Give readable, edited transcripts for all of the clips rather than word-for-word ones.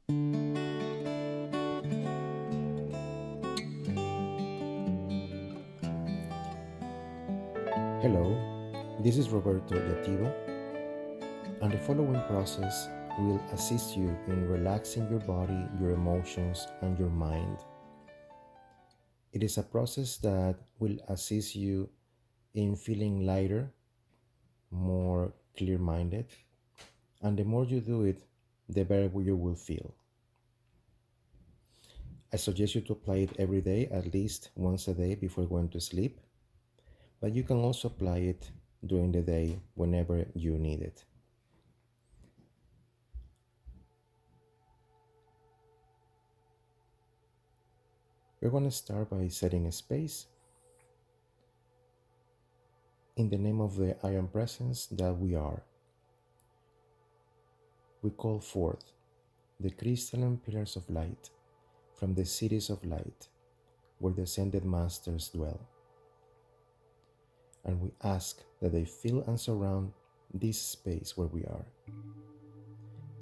Hello, this is Roberto Jativa, and the following process will assist you in relaxing your body, your emotions, and your mind. It is a process that will assist you in feeling lighter, more clear minded, and the more you do it, the better you will feel. I suggest you to apply it every day, at least once a day before going to sleep, but you can also apply it during the day whenever you need it. We're going to start by setting a space in the name of the I Am Presence that we are. We call forth the crystalline pillars of light from the cities of light where the ascended masters dwell. And we ask that they fill and surround this space where we are,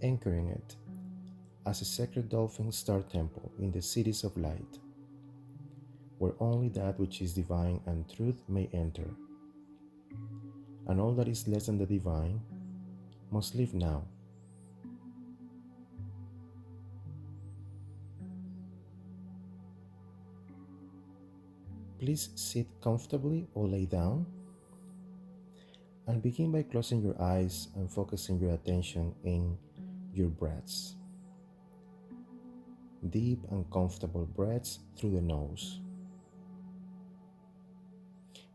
anchoring it as a sacred dolphin star temple in the cities of light, where only that which is divine and truth may enter, and all that is less than the divine must leave now. Please sit comfortably or lay down, and begin by closing your eyes and focusing your attention in your breaths. Deep and comfortable breaths through the nose,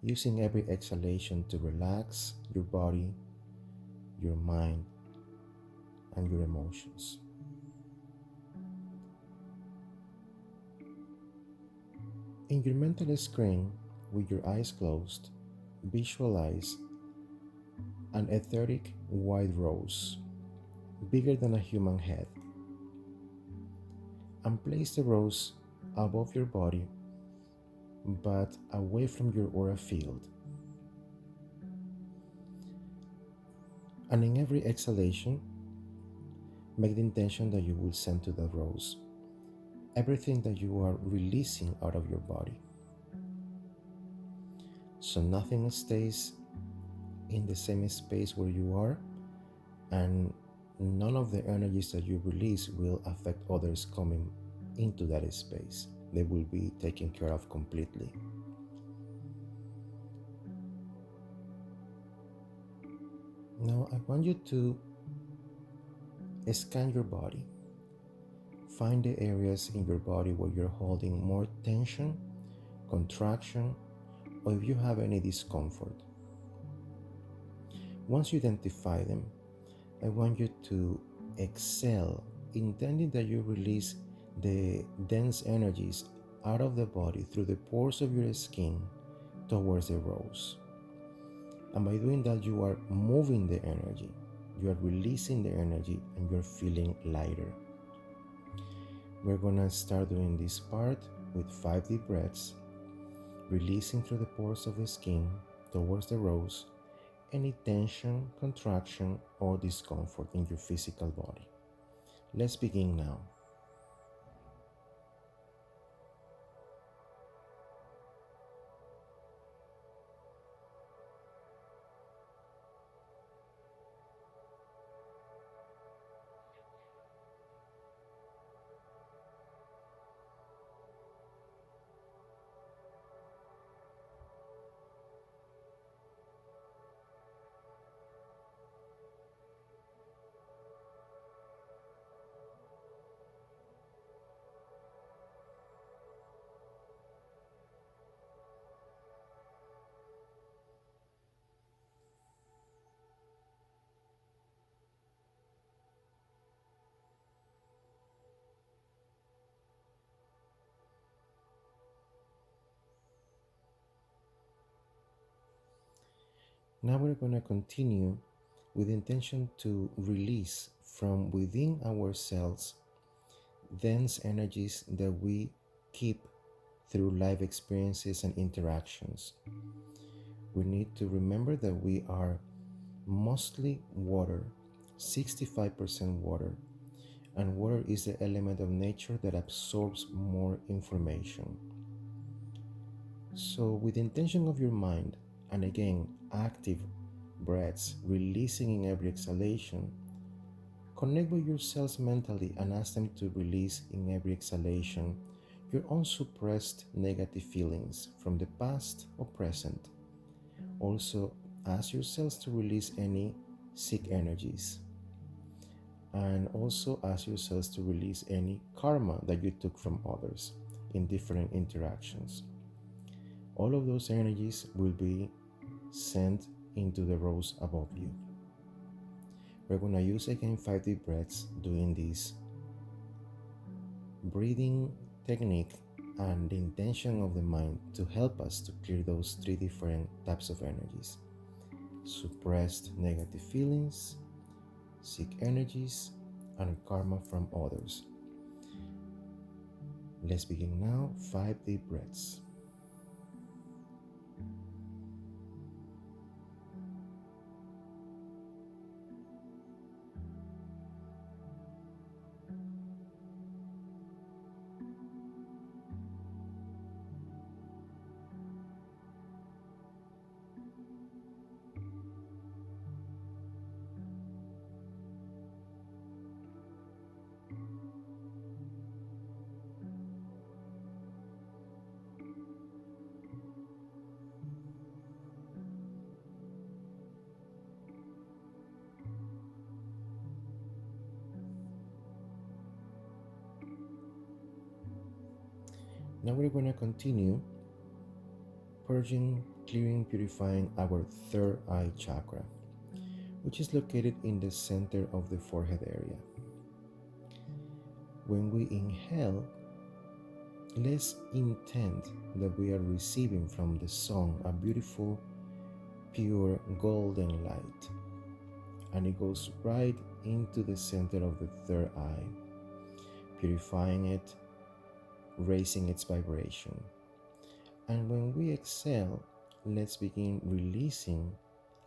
using every exhalation to relax your body, your mind, and your emotions. In your mental screen, with your eyes closed, visualize an etheric white rose, bigger than a human head, and place the rose above your body but away from your aura field. And in every exhalation, make the intention that you will send to the rose everything that you are releasing out of your body. So nothing stays in the same space where you are, and none of the energies that you release will affect others coming into that space. They will be taken care of completely. Now I want you to scan your body. Find the areas in your body where you're holding more tension, contraction, or if you have any discomfort. Once you identify them, I want you to exhale, intending that you release the dense energies out of the body through the pores of your skin towards the rose. And by doing that, you are moving the energy, you are releasing the energy, and you're feeling lighter. We're gonna start doing this part with 5 deep breaths, releasing through the pores of the skin towards the rose any tension, contraction, or discomfort in your physical body. Let's begin now. Now we're going to continue with the intention to release from within ourselves dense energies that we keep through life experiences and interactions. We need to remember that we are mostly water, 65% water, and water is the element of nature that absorbs more information. So, with the intention of your mind, and again, active breaths releasing in every exhalation, connect with yourselves mentally and ask them to release in every exhalation your unsuppressed negative feelings from the past or present. Also, ask yourselves to release any sick energies. And also ask yourselves to release any karma that you took from others in different interactions. All of those energies will be sent into the rows above you. We're going to use again 5 deep breaths doing this breathing technique and the intention of the mind to help us to clear those 3 different types of energies: suppressed negative feelings, sick energies, and karma from others. Let's begin now. 5 deep breaths. Now we're going to continue purging, clearing, purifying our third eye chakra, which is located in the center of the forehead area. When we inhale, let's intend that we are receiving from the sun a beautiful, pure golden light, and it goes right into the center of the third eye, purifying it, raising its vibration. And when we exhale, let's begin releasing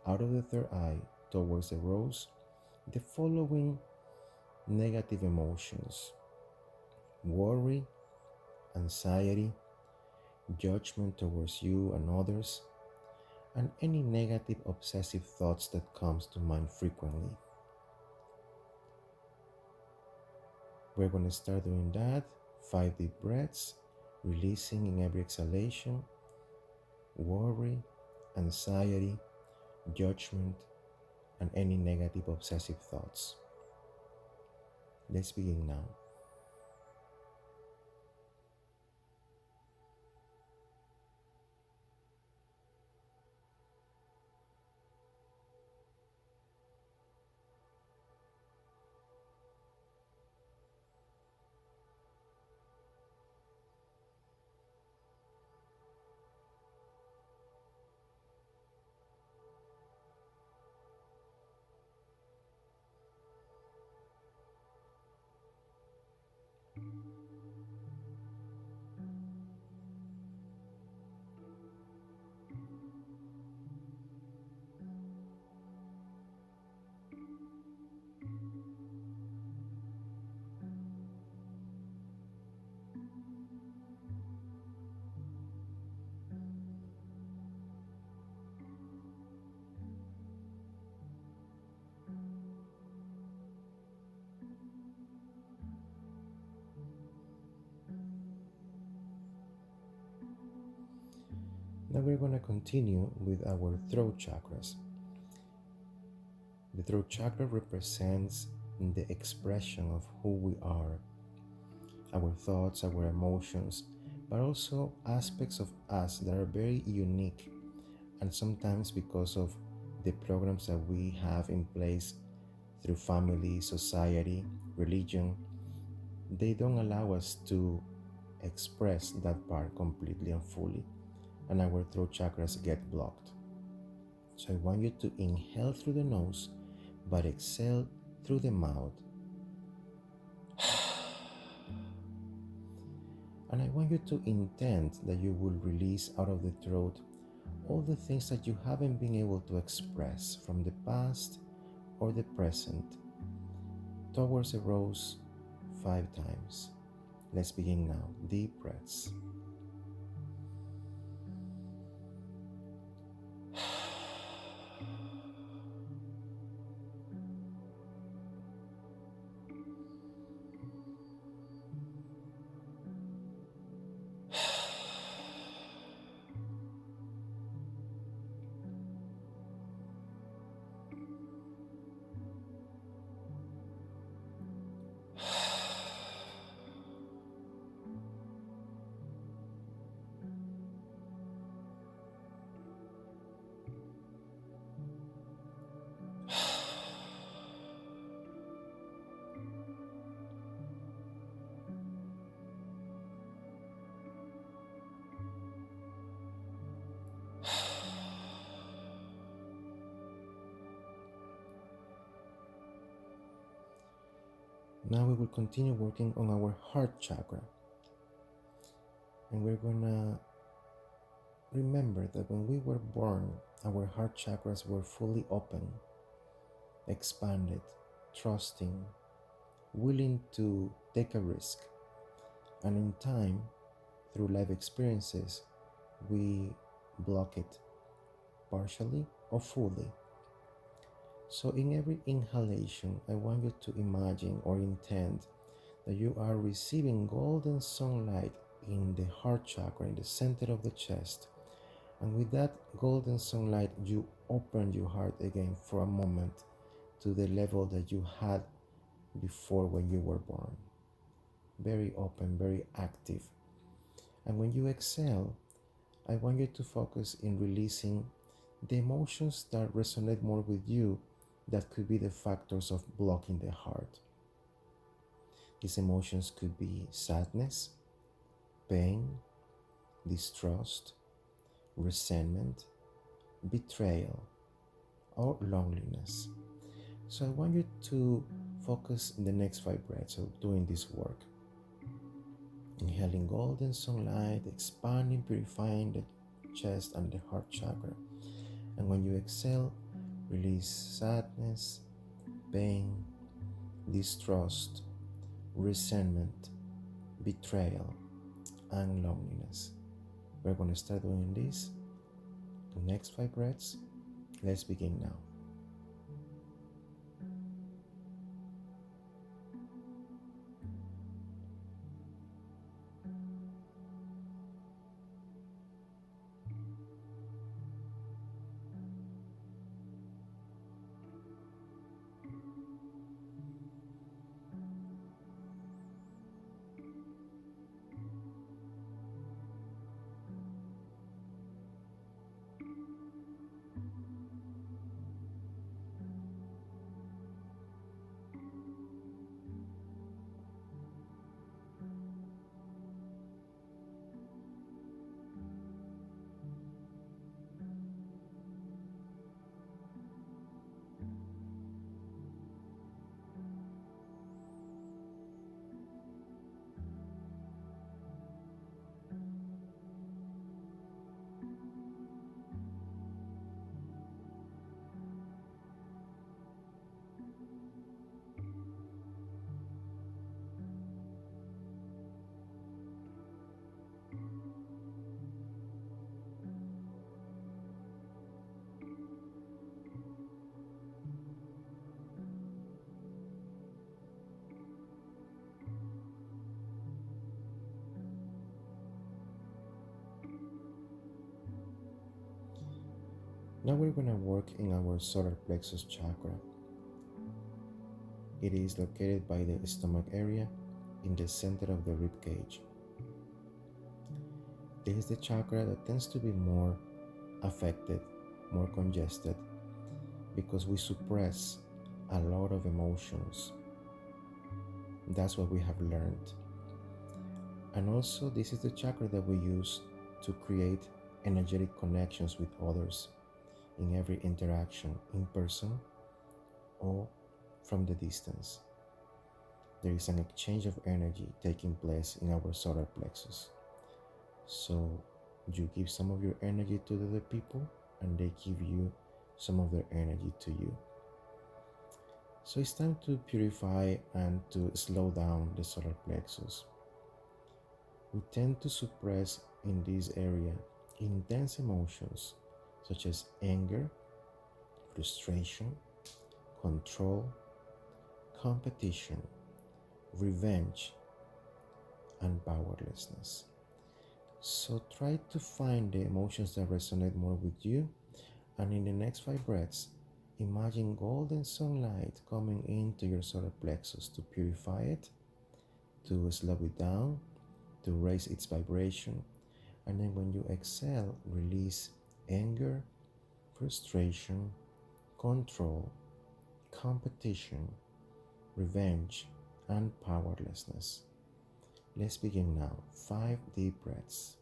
out of the third eye towards the rose the following negative emotions: worry, anxiety, judgment towards you and others, and any negative obsessive thoughts that comes to mind frequently. We're going to start doing that. 5 deep breaths, releasing in every exhalation worry, anxiety, judgment, and any negative obsessive thoughts. Let's begin now. Now we're going to continue with our throat chakras. The throat chakra represents the expression of who we are, our thoughts, our emotions, but also aspects of us that are very unique, and sometimes because of the programs that we have in place through family, society, religion, they don't allow us to express that part completely and fully, and our throat chakras get blocked. So I want you to inhale through the nose, but exhale through the mouth. And I want you to intend that you will release out of the throat all the things that you haven't been able to express from the past or the present towards the rose 5 times. Let's begin now. Deep breaths. Now we will continue working on our heart chakra. And we're gonna remember that when we were born, our heart chakras were fully open, expanded, trusting, willing to take a risk. And in time, through life experiences, we block it partially or fully. So in every inhalation, I want you to imagine or intend that you are receiving golden sunlight in the heart chakra, in the center of the chest. And with that golden sunlight, you open your heart again for a moment to the level that you had before when you were born. Very open, very active. And when you exhale, I want you to focus in releasing the emotions that resonate more with you that could be the factors of blocking the heart. These emotions could be sadness, pain, distrust, resentment, betrayal, or loneliness. So I want you to focus in the next 5 breaths of doing this work. Inhaling golden sunlight, expanding, purifying the chest and the heart chakra. And when you exhale, release sadness, pain, distrust, resentment, betrayal, and loneliness. We're going to start doing this. The next 5 breaths. Let's begin now. Now we're going to work in our solar plexus chakra. It is located by the stomach area in the center of the rib cage. This is the chakra that tends to be more affected, more congested, because we suppress a lot of emotions. That's what we have learned. And also, this is the chakra that we use to create energetic connections with others in every interaction, in person or from the distance. There is an exchange of energy taking place in our solar plexus. So you give some of your energy to the other people and they give you some of their energy to you. So it's time to purify and to slow down the solar plexus. We tend to suppress in this area intense emotions such as anger, frustration, control, competition, revenge, and powerlessness. So try to find the emotions that resonate more with you, and in the next 5 breaths, imagine golden sunlight coming into your solar plexus to purify it, to slow it down, to raise its vibration, and then when you exhale, release anger, frustration, control, competition, revenge, and powerlessness. Let's begin now. 5 deep breaths.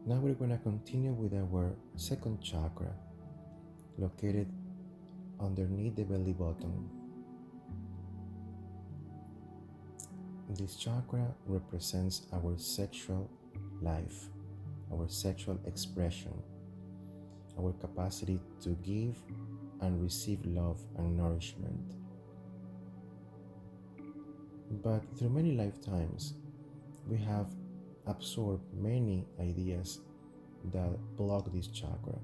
Now we're going to continue with our second chakra, located underneath the belly button. This chakra represents our sexual life, our sexual expression, our capacity to give and receive love and nourishment. But through many lifetimes, we have absorbed many ideas that block this chakra: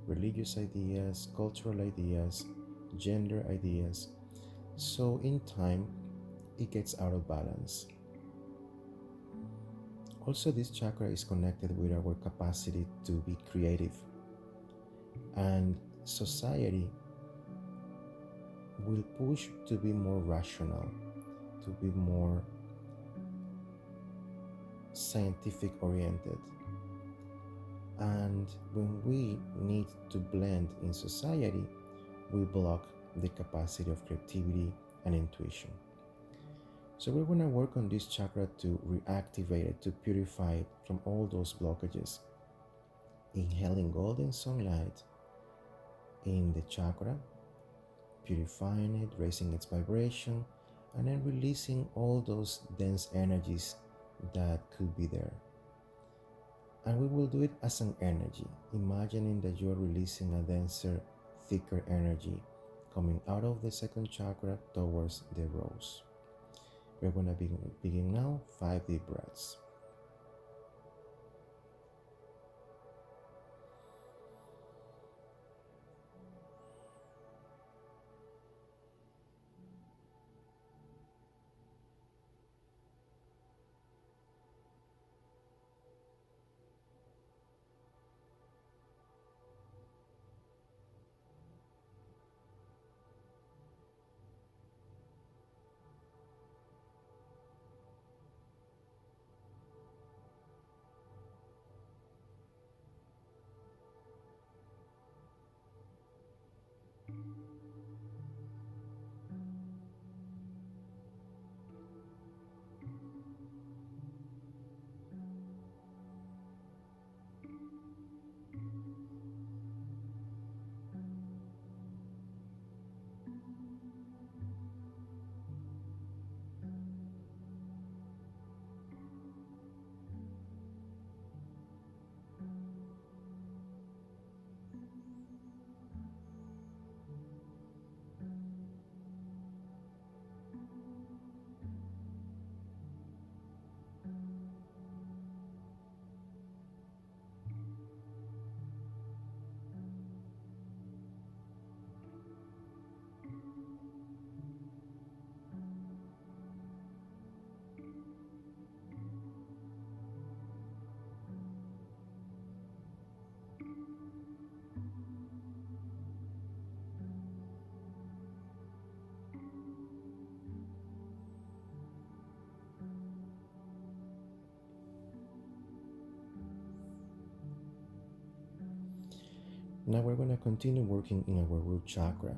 religious ideas, cultural ideas, gender ideas. So in time, it gets out of balance. Also, this chakra is connected with our capacity to be creative, and society will push to be more rational, to be more scientific oriented. And when we need to blend in society, we block the capacity of creativity and intuition. So we're going to work on this chakra to reactivate it, to purify it from all those blockages. Inhaling golden sunlight in the chakra, purifying it, raising its vibration, and then releasing all those dense energies that could be there. And we will do it as an energy, imagining that you're releasing a denser, thicker energy coming out of the second chakra towards the rose. We're going to begin now. 5 deep breaths. Now we're going to continue working in our root chakra.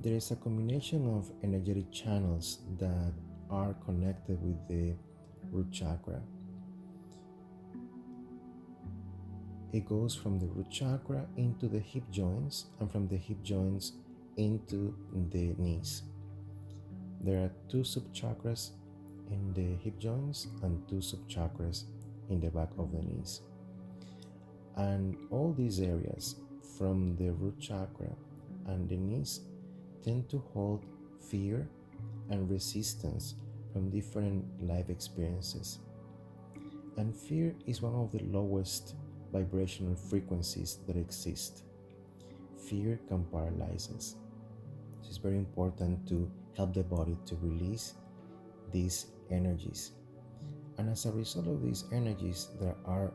There is a combination of energetic channels that are connected with the root chakra. It goes from the root chakra into the hip joints and from the hip joints into the knees. There are 2 subchakras in the hip joints and 2 subchakras in the back of the knees. And all these areas from the root chakra and the knees tend to hold fear and resistance from different life experiences. And fear is one of the lowest vibrational frequencies that exist. Fear can paralyze us. So it's very important to help the body to release these energies. And as a result of these energies that are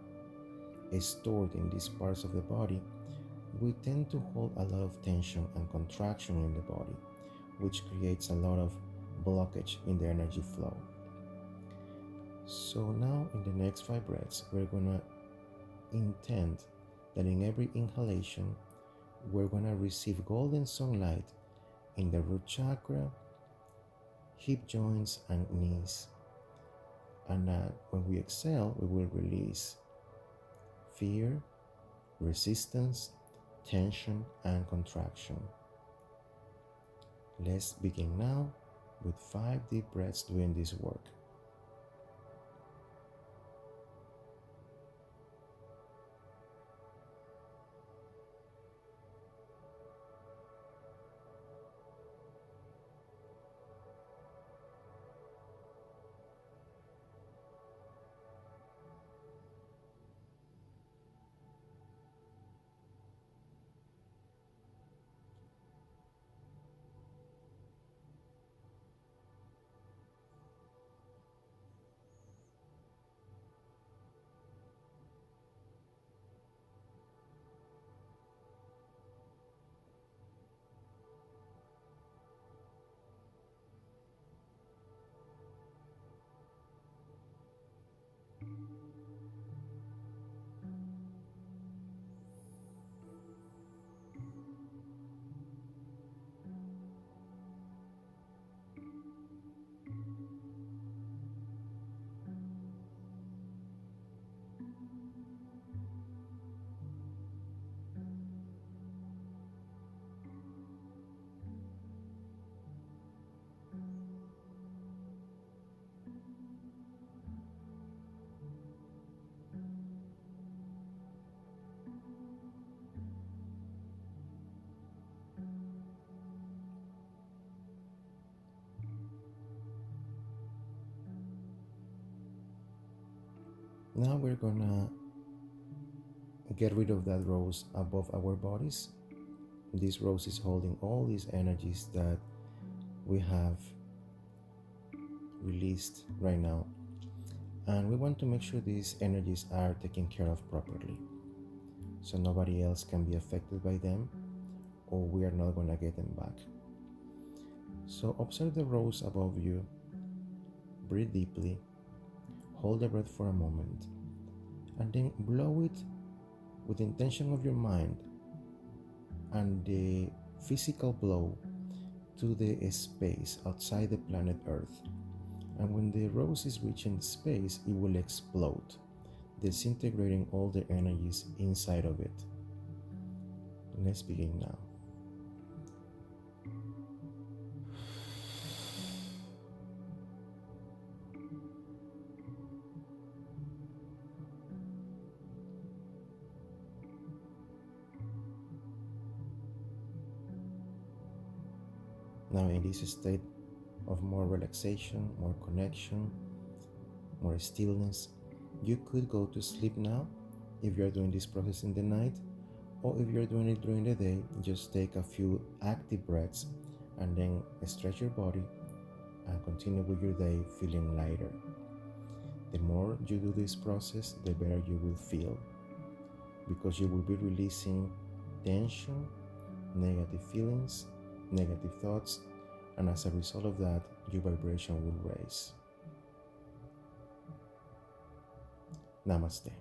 stored in these parts of the body, we tend to hold a lot of tension and contraction in the body, which creates a lot of blockage in the energy flow. So now in the next 5 breaths, we're going to intend that in every inhalation, we're going to receive golden sunlight in the root chakra, hip joints, and knees. And when we exhale, we will release fear, resistance, tension, and contraction. Let's begin now with 5 deep breaths doing this work. Now we're gonna get rid of that rose above our bodies. This rose is holding all these energies that we have released right now. And we want to make sure these energies are taken care of properly, so nobody else can be affected by them, or we are not gonna get them back. So observe the rose above you, breathe deeply, hold the breath for a moment, and then blow it with the intention of your mind and the physical blow to the space outside the planet Earth. And when the rose is reaching space, it will explode, disintegrating all the energies inside of it. Let's begin now. Now in this state of more relaxation, more connection, more stillness, you could go to sleep now if you're doing this process in the night, or if you're doing it during the day, just take a few active breaths and then stretch your body and continue with your day feeling lighter. The more you do this process, the better you will feel, because you will be releasing tension, negative feelings, negative thoughts, and as a result of that, your vibration will raise. Namaste.